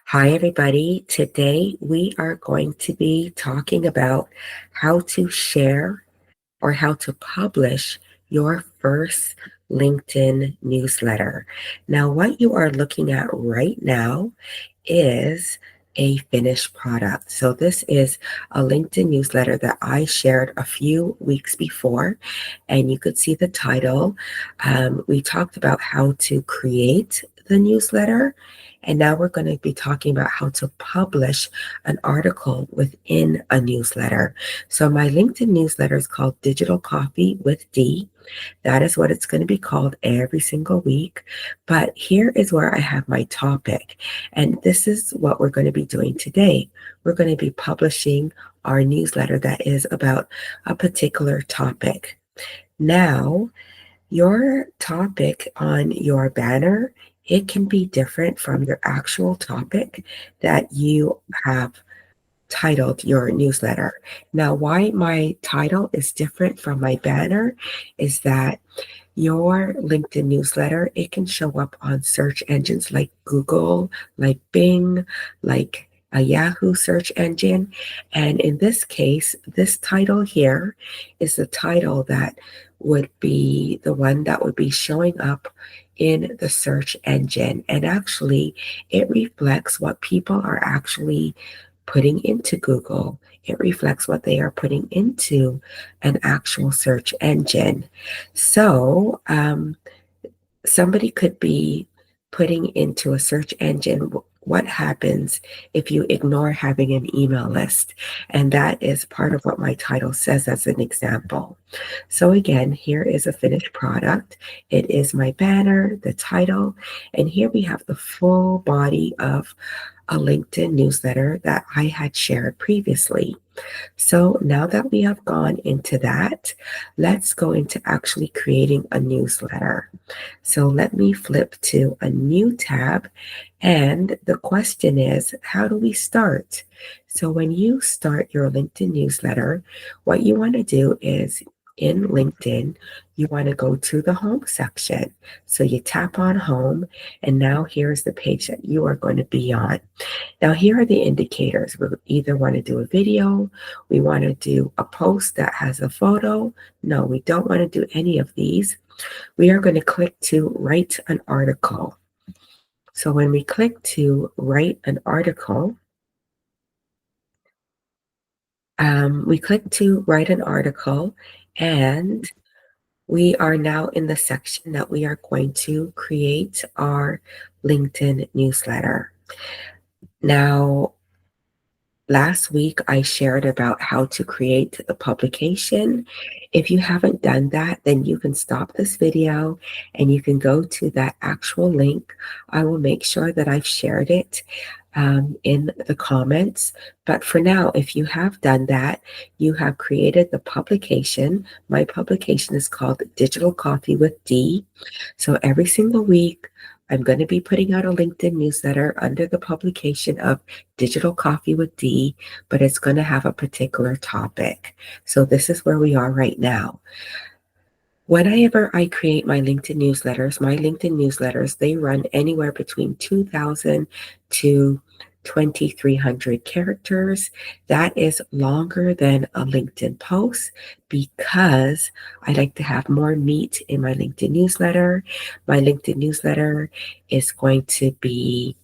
Hi, everybody. Today we are going to be talking about how to share or how to publish your first LinkedIn newsletter. Now, what you are looking at right now is a finished product. So, this is a LinkedIn newsletter that I shared a few weeks before, and you could see the title. We talked about how to create the newsletter, and now we're going to be talking about how to publish an article within a newsletter. So, my LinkedIn newsletter is called Digital Coffee with Dee. That is what it's going to be called every single week. But here is where I have my topic. And this is what we're going to be doing today. We're going to be publishing our newsletter that is about a particular topic. Now, your topic on your banner, it can be different from your actual topic that you have titled your newsletter. Now, why my title is different from my banner is that your LinkedIn newsletter, it can show up on search engines like Google, like Bing, like a Yahoo search engine. And in this case, this title here is the title that would be the one that would be showing up in the search engine. And actually, it reflects what people are actually putting into Google. It reflects what they are putting into an actual search engine. So, somebody could be putting into a search engine what happens if you ignore having an email list. And that is part of what my title says as an example. So, again, here is a finished product. It is my banner, the title, and here we have the full body of a LinkedIn newsletter that I had shared previously. So now that we have gone into that, let's go into actually creating a newsletter. So let me flip to a new tab. And the question is, how do we start? So when you start your LinkedIn newsletter, what you want to do is in LinkedIn, you want to go to the home section. So you tap on home, and now here's the page that you are going to be on. Now, here are the indicators. We either want to do a video, we want to do a post that has a photo. No, we don't want to do any of these. We are going to click to write an article. So when we click to write an article, we click to write an article, and we are now in the section that we are going to create our LinkedIn newsletter. Now, last week, I shared about how to create the publication. If you haven't done that, then you can stop this video and you can go to that actual link. I will make sure that I've shared it in the comments. But for now, if you have done that, you have created the publication. My publication is called Digital Coffee with Dee. So every single week, I'm going to be putting out a LinkedIn newsletter under the publication of Digital Coffee with Dee, but it's going to have a particular topic. So this is where we are right now. Whenever I create my LinkedIn newsletters, they run anywhere between 2,000 to 2,300 characters. That is longer than a LinkedIn post because I like to have more meat in my LinkedIn newsletter. My LinkedIn newsletter is going to be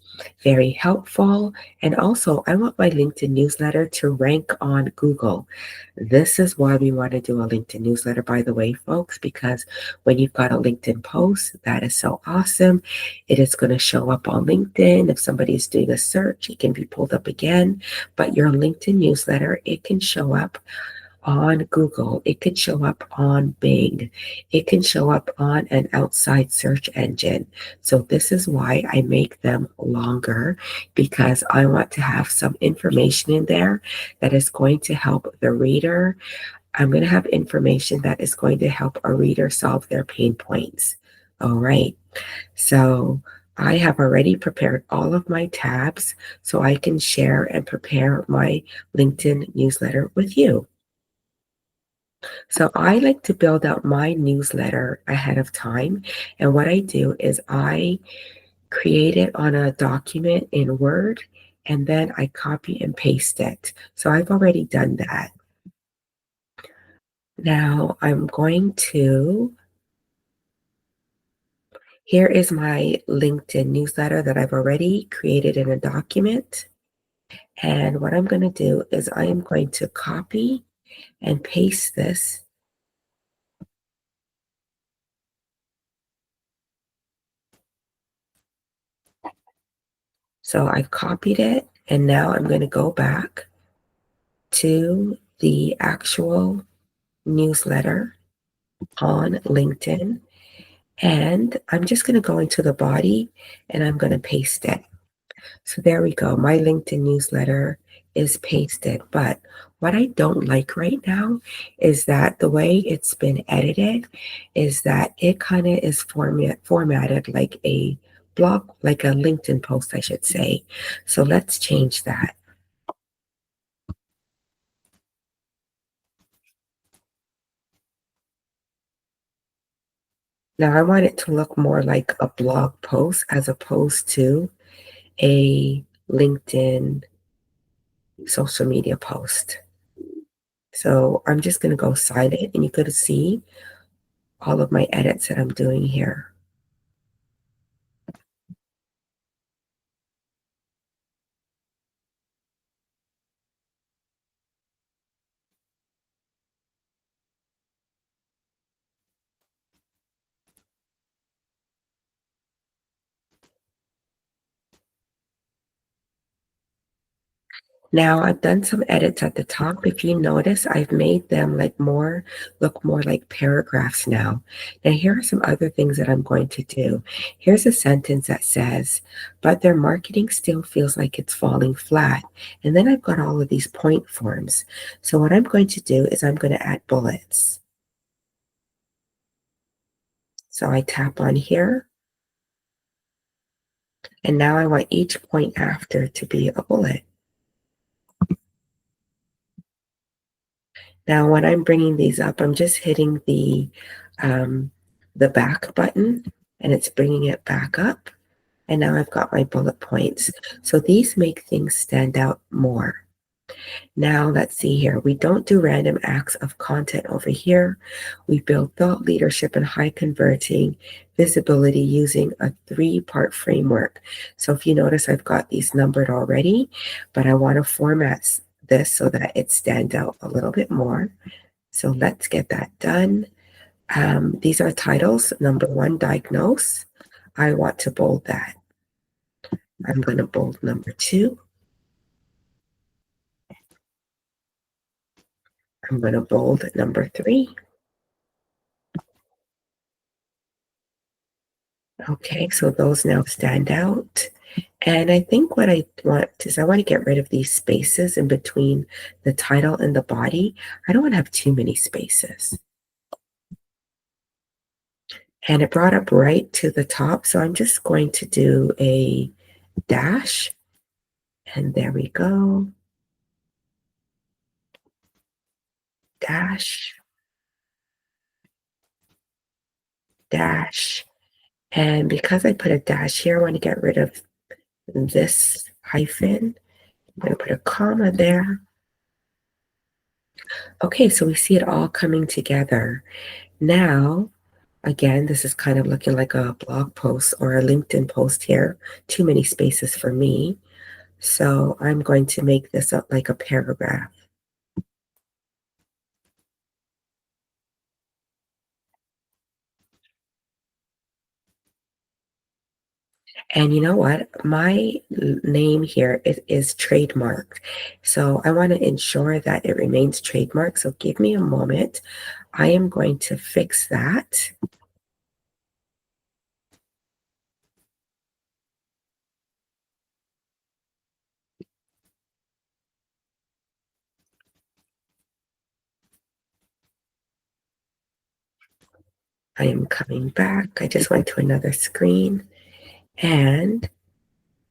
very helpful. And also, I want my LinkedIn newsletter to rank on Google. This is why we want to do a LinkedIn newsletter, by the way, folks, because when you've got a LinkedIn post, that is so awesome. It is going to show up on LinkedIn. If somebody is doing a search, it can be pulled up again. But your LinkedIn newsletter, it can show up on Google. It could show up on Bing. It can show up on an outside search engine. So this is why I make them longer, because I want to have some information in there that is going to help the reader. I'm going to have information that is going to help a reader solve their pain points. All right. So I have already prepared all of my tabs so I can share and prepare my LinkedIn newsletter with you. So I like to build out my newsletter ahead of time. And what I do is I create it on a document in Word, and then I copy and paste it. So I've already done that. Now I'm going to, here is my LinkedIn newsletter that I've already created in a document. And what I'm going to do is I am going to copy and paste this. So I've copied it, and now I'm going to go back to the actual newsletter on LinkedIn. And I'm just going to go into the body and I'm going to paste it. So there we go. My LinkedIn newsletter is pasted. But what I don't like right now is that the way it's been edited is that it kind of is formatted like a blog, like a LinkedIn post, I should say. So let's change that. Now I want it to look more like a blog post as opposed to a LinkedIn social media post. So I'm just going to go silent and you could see all of my edits that I'm doing here. Now I've done some edits at the top. If you notice, I've made them like look more like paragraphs now. Now here are some other things that I'm going to do. Here's a sentence that says, but their marketing still feels like it's falling flat. And then I've got all of these point forms. So what I'm going to do is I'm going to add bullets. So I tap on here, and now I want each point after to be a bullet. Now, when I'm bringing these up, I'm just hitting the back button and it's bringing it back up. And now I've got my bullet points. So these make things stand out more. Now let's see here. We don't do random acts of content over here. We build thought leadership and high converting visibility using a 3-part framework. So if you notice, I've got these numbered already, but I want to format this so that it stands out a little bit more. So let's get that done. These are titles. Number 1, diagnose. I want to bold that. I'm going to bold number 2. I'm going to bold number 3. Okay, so those now stand out. And I think what I want is I want to get rid of these spaces in between the title and the body. I don't want to have too many spaces. And it brought up right to the top, so I'm just going to do a dash. And there we go. Dash, dash. And because I put a dash here, I want to get rid of this hyphen. I'm going to put a comma there. Okay, so we see it all coming together. Now, again, this is kind of looking like a blog post or a LinkedIn post here. Too many spaces for me. So I'm going to make this up like a paragraph. And you know what? My name here is trademarked. So I want to ensure that it remains trademarked. So give me a moment. I am going to fix that. I am coming back. I just went to another screen. And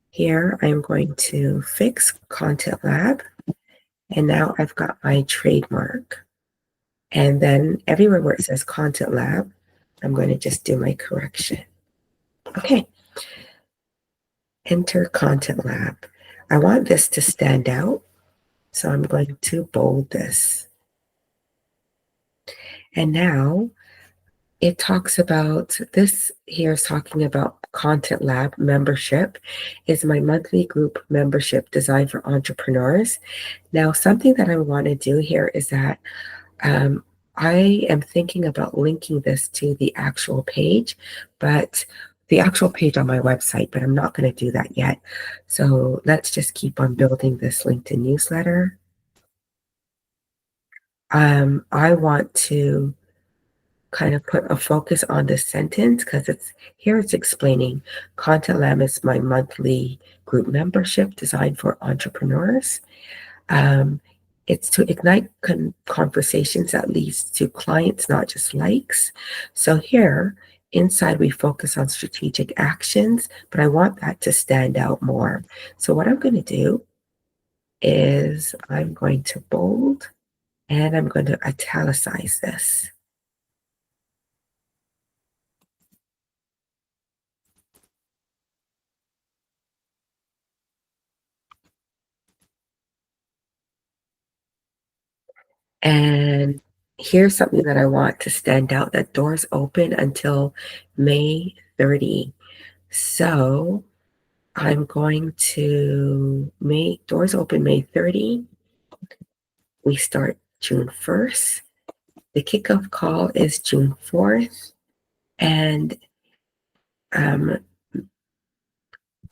here I'm going to fix Content Lab. And now I've got my trademark. And then everywhere where it says Content Lab, I'm going to just do my correction. Okay. Enter Content Lab. I want this to stand out, so I'm going to bold this. And now it talks about this here is talking about Content Lab membership is my monthly group membership designed for entrepreneurs. Now, something that I want to do here is that um, I am thinking about linking this to the actual page, but the actual page on my website, but I'm not going to do that yet. So let's just keep on building this LinkedIn newsletter. I want to kind of put a focus on this sentence because it's explaining Content Lab is my monthly group membership designed for entrepreneurs. Um, it's to ignite conversations that leads to clients, not just likes. So here inside we focus on strategic actions, but I want that to stand out more. So what I'm going to do is I'm going to bold and I'm going to italicize this. And here's something that I want to stand out, that doors open until May 30. So I'm going to make doors open May 30. We start June 1st. The kickoff call is June 4th. And um,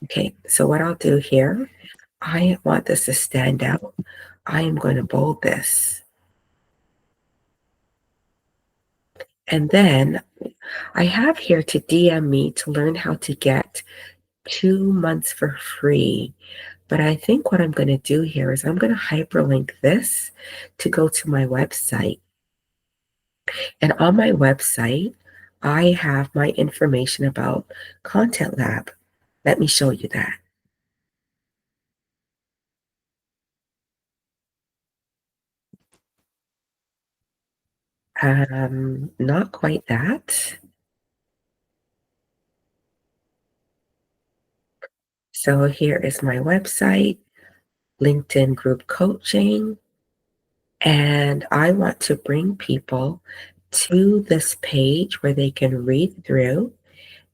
okay, so what I'll do here, I want this to stand out. I am going to bold this. And then I have here to DM me to learn how to get 2 months for free. But I think what I'm going to do here is I'm going to hyperlink this to go to my website. And on my website, I have my information about Content Lab. Let me show you that. Not quite that. So here is my website, LinkedIn group coaching, and I want to bring people to this page where they can read through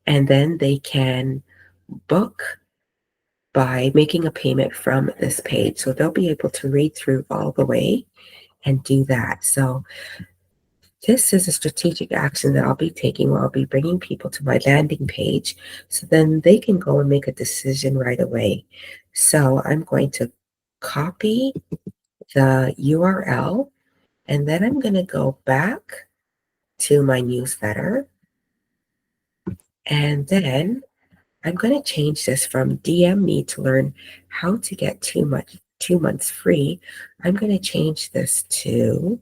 and then they can book by making a payment from this page. So they'll be able to read through all the way and do that. So this is a strategic action that I'll be taking where I'll be bringing people to my landing page so then they can go and make a decision right away. So I'm going to copy the URL and then I'm going to go back to my newsletter and then I'm going to change this from DM me to learn how to get 2 months free. I'm going to change this to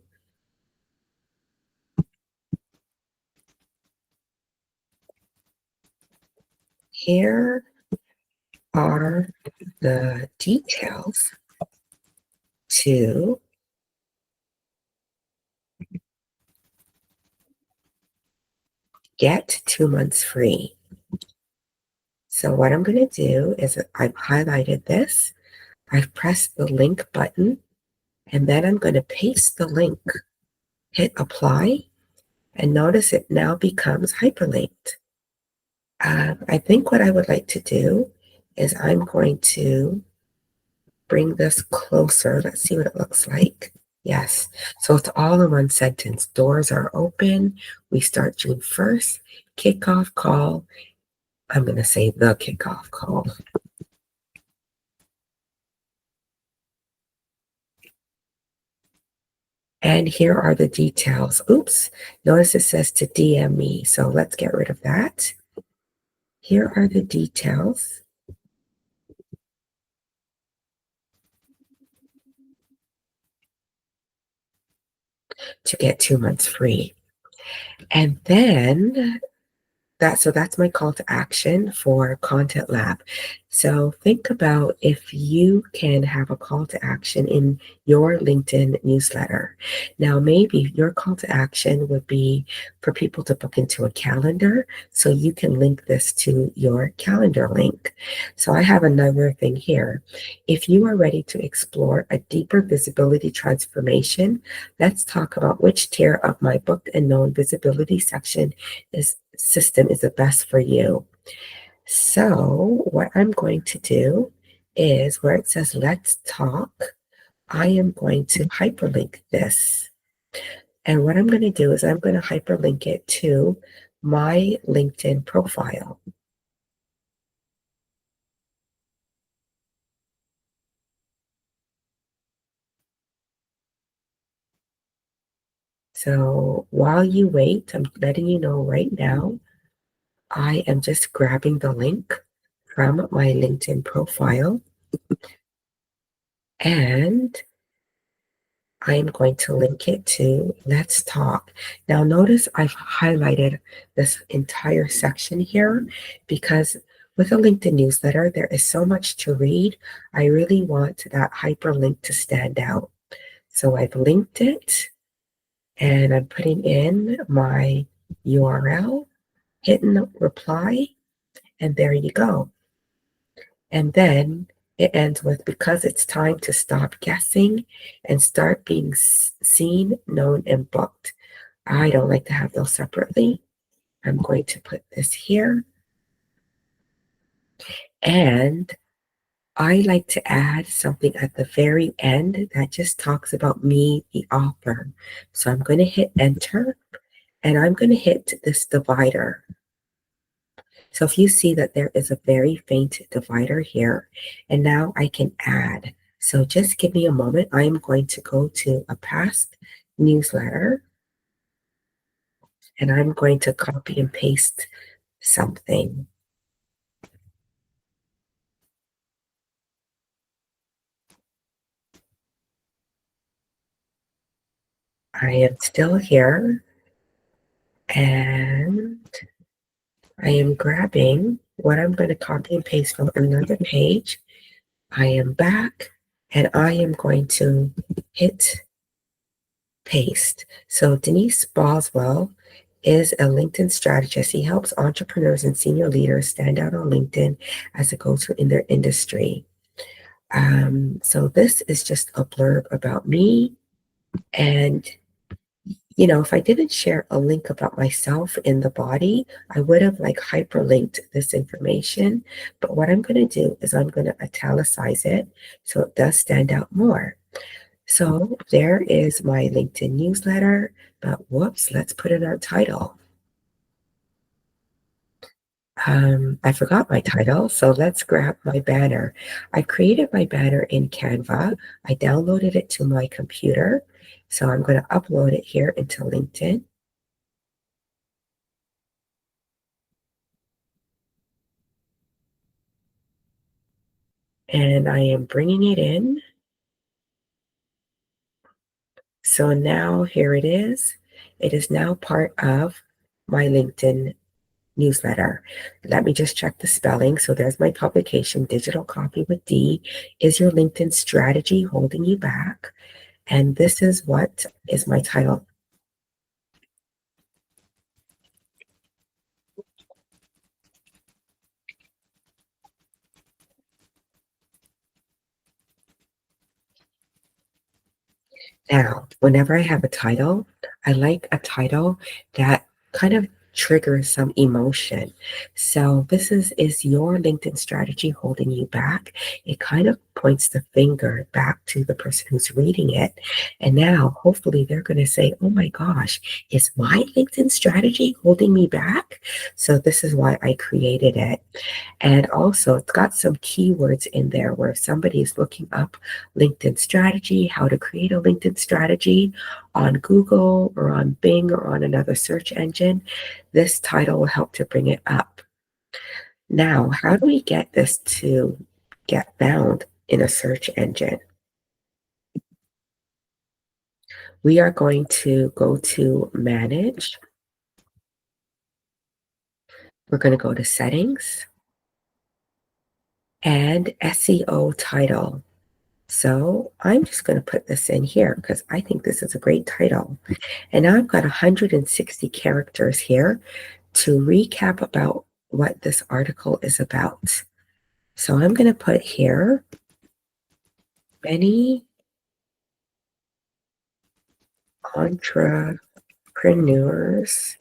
here are the details to get 2 months free. So what I'm going to do is I've highlighted this, I've pressed the link button, and then I'm going to paste the link, hit apply, and notice it now becomes hyperlinked. I think what I would like to do is I'm going to bring this closer. Let's see what it looks like. Yes. So it's all in one sentence. Doors are open. We start June 1st. Kickoff call. I'm going to say the kickoff call. And here are the details. Oops. Notice it says to DM me. So let's get rid of that. Here are the details. To get 2 months free. And then That's my call to action for Content Lab. So think about if you can have a call to action in your LinkedIn newsletter. Now, maybe your call to action would be for people to book into a calendar, so you can link this to your calendar link. So I have another thing here. If you are ready to explore a deeper visibility transformation, let's talk about which tier of my booked and known visibility section is system is the best for you. So what I'm going to do is where it says let's talk, I am going to hyperlink this. And what I'm going to do is I'm going to hyperlink it to my LinkedIn profile. So while you wait, I'm letting you know right now, I am just grabbing the link from my LinkedIn profile and I'm going to link it to Let's Talk. Now, notice I've highlighted this entire section here because with a LinkedIn newsletter, there is so much to read. I really want that hyperlink to stand out. So I've linked it and I'm putting in my URL, hitting reply, and there you go. And then it ends with because it's time to stop guessing and start being seen, known, and booked. I don't like to have those separately. I'm going to put this here. And I like to add something at the very end that just talks about me, the author. So I'm going to hit enter and I'm going to hit this divider. So if you see that there is a very faint divider here, and now I can add. So just give me a moment. I am going to go to a past newsletter and I'm going to copy and paste something. I am still here and I am grabbing what I'm going to copy and paste from another page. I am back and I am going to hit paste. So Denise Boswell is a LinkedIn strategist. He helps entrepreneurs and senior leaders stand out on LinkedIn as a go-to in their industry. So this is just a blurb about me. And, if I didn't share a link about myself in the body, I would have like hyperlinked this information. But what I'm going to do is I'm going to italicize it so it does stand out more. So there is my LinkedIn newsletter, but whoops, let's put in our title. I forgot my title, so let's grab my banner. I created my banner in Canva. I downloaded it to my computer. So I'm going to upload it here into LinkedIn. And I am bringing it in. So now here it is. It is now part of my LinkedIn newsletter. Let me just check the spelling. So there's my publication, Digital Copy with Dee. Is your LinkedIn strategy holding you back? And this is what is my title. Now, whenever I have a title, I like a title that kind of triggers some emotion. So this is your LinkedIn strategy holding you back? It kind of points the finger back to the person who's reading it. And now hopefully they're going to say, oh my gosh, is my LinkedIn strategy holding me back? So this is why I created it. And also, it's got some keywords in there where if somebody is looking up LinkedIn strategy, how to create a LinkedIn strategy on Google or on Bing or on another search engine, this title will help to bring it up. Now, how do we get this to get found in a search engine? We are going to go to Manage, We're going to go to settings and SEO title. So I'm just going to put this in here because I think this is a great title. And now I've got 160 characters here to recap about what this article is about. So I'm going to put here, many entrepreneurs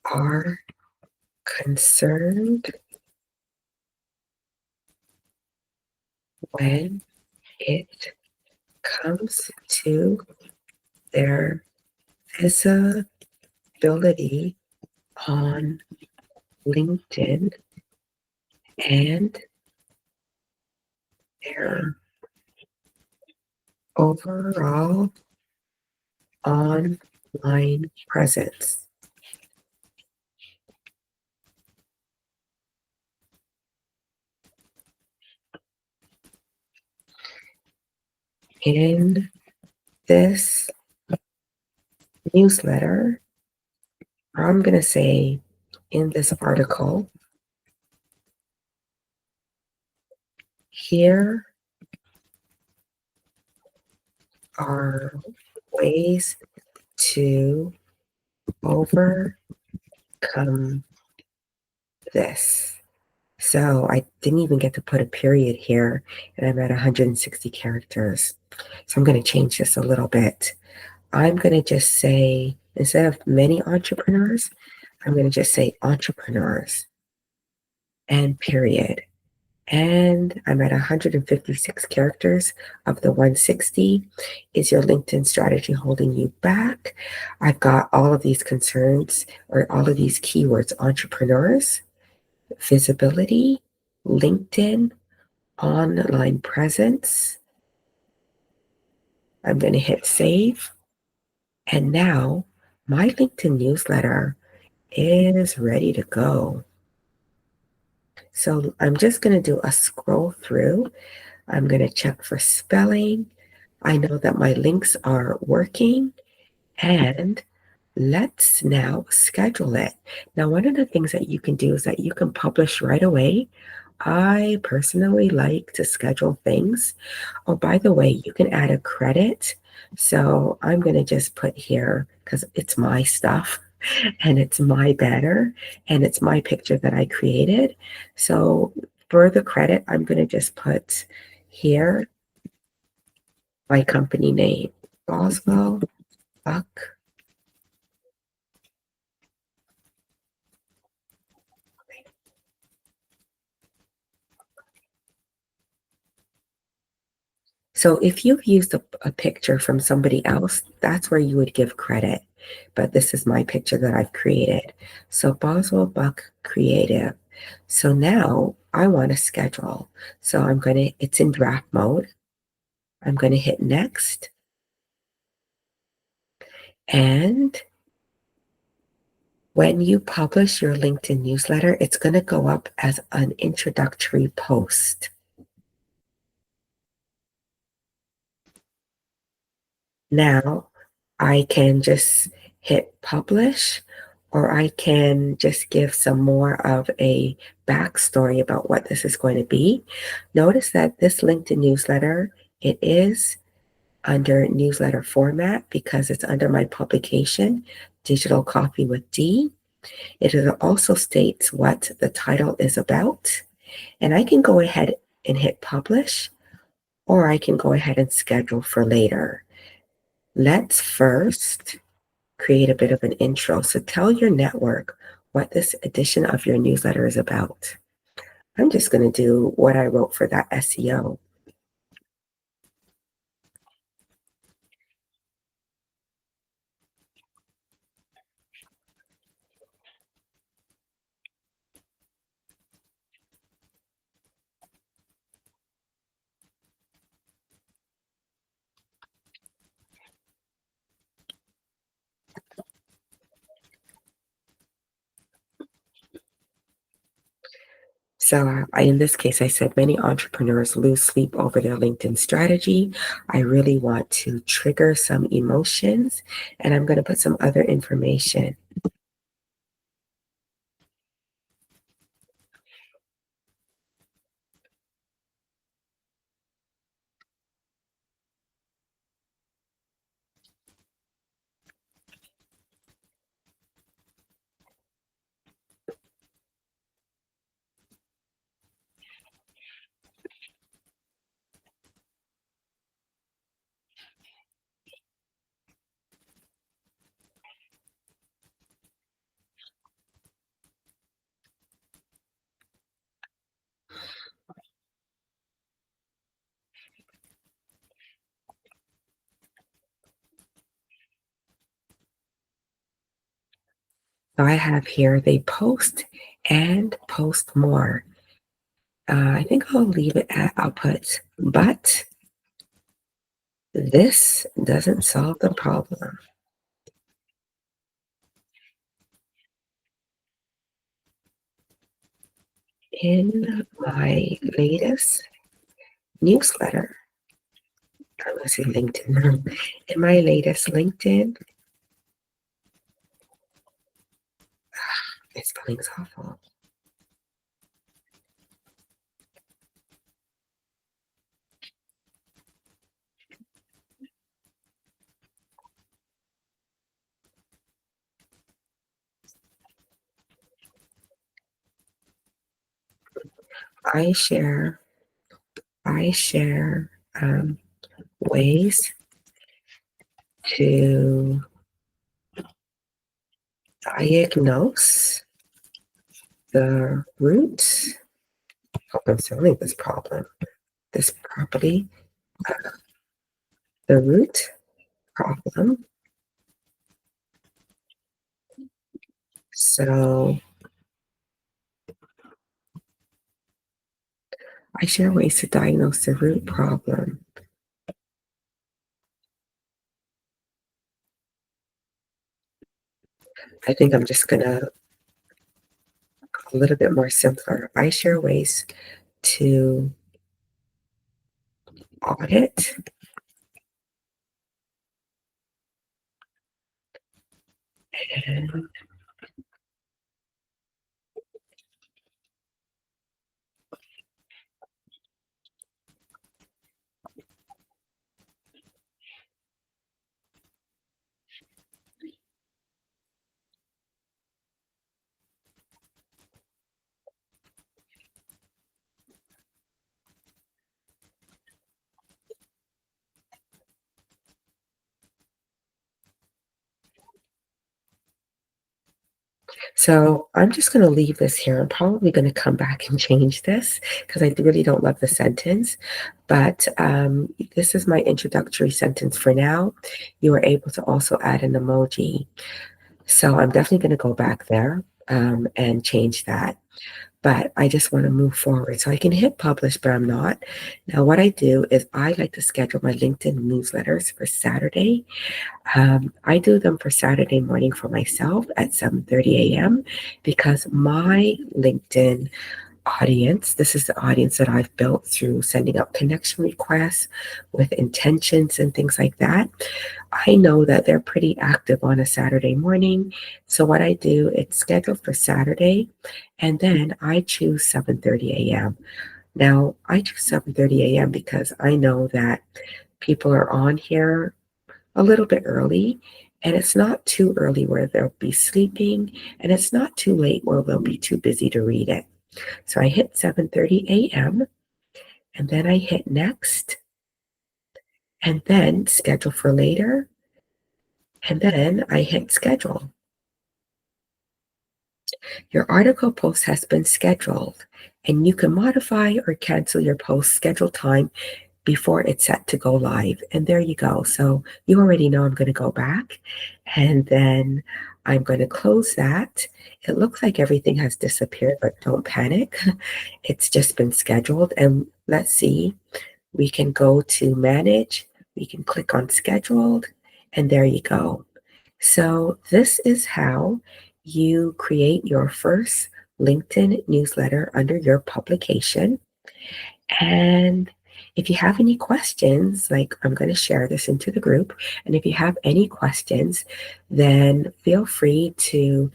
are concerned when it comes to their visibility on LinkedIn and their overall online presence. In this newsletter, or I'm going to say in this article, here are ways to overcome this. So I didn't even get to put a period here, and I'm at 160 characters. So I'm going to change this a little bit. I'm going to just say, instead of many entrepreneurs, I'm going to just say entrepreneurs and period. And I'm at 156 characters of the 160. Is your LinkedIn strategy holding you back? I've got all of these concerns or all of these keywords: entrepreneurs, visibility, LinkedIn, online presence. I'm going to hit save. And now my LinkedIn newsletter is ready to go. So I'm just going to do a scroll through. I'm going to check for spelling. I know that my links are working, and let's now schedule it. Now, one of the things that you can do is that you can publish right away. I personally like to schedule things. Oh, by the way, you can add a credit. So I'm going to just put here, because it's my stuff and it's my banner and it's my picture that I created. So for the credit, I'm going to just put here my company name, Boswell-Buck. So if you've used a picture from somebody else, that's where you would give credit. But this is my picture that I've created. So Boswell-Buck Creative. So now I want to schedule. So it's in draft mode. I'm going to hit next. And when you publish your LinkedIn newsletter, it's going to go up as an introductory post. Now I can just hit publish, or I can just give some more of a backstory about what this is going to be. Notice that this LinkedIn newsletter, it is under newsletter format because it's under my publication, Digital Coffee with Dee. It also states what the title is about, and I can go ahead and hit publish, or I can go ahead and schedule for later. Let's first create a bit of an intro. So tell your network what this edition of your newsletter is about. I'm just going to do what I wrote for that SEO. So in this case, I said many entrepreneurs lose sleep over their LinkedIn strategy. I really want to trigger some emotions, and I'm going to put some other information. So I have here they post and post more. I think I'll leave it at I'll put, but this doesn't solve the problem. In my latest newsletter, I'm going to say LinkedIn. In my latest LinkedIn, my spelling's awful. I share, I share ways to diagnose the root. Hope I'm solving this problem. This property, the root problem. So I share ways to diagnose the root problem. I think I'm just gonna a little bit more simpler. I share ways to audit and so I'm just going to leave this here. I'm probably going to come back and change this because I really don't love the sentence. But this is my introductory sentence for now. You are able to also add an emoji. So I'm definitely going to go back there and change that. But I just want to move forward. So I can hit publish, but I'm not. Now, what I do is I like to schedule my LinkedIn newsletters for Saturday. I do them for Saturday morning for myself at 7:30 a.m. because my LinkedIn audience, this is the audience that I've built through sending out connection requests with intentions and things like that. I know that they're pretty active on a Saturday morning. So what I do, it's scheduled for Saturday, and then I choose 7:30 a.m. Now, I choose 7:30 a.m. because I know that people are on here a little bit early, and it's not too early where they'll be sleeping, and it's not too late where they'll be too busy to read it. So I hit 7:30 a.m. and then I hit next and then schedule for later. And then I hit schedule. Your article post has been scheduled and you can modify or cancel your post schedule time before it's set to go live. And there you go. So you already know I'm going to go back and then I'm going to close that. It looks like everything has disappeared, but don't panic. It's just been scheduled. And let's see, we can go to manage, we can click on scheduled, and there you go. So this is how you create your first LinkedIn newsletter under your publication. And if you have any questions, like I'm going to share this into the group, and if you have any questions, then feel free to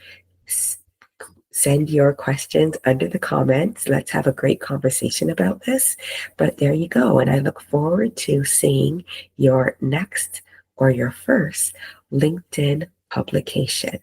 send your questions under the comments. Let's have a great conversation about this. But there you go. And I look forward to seeing your next or your first LinkedIn publication.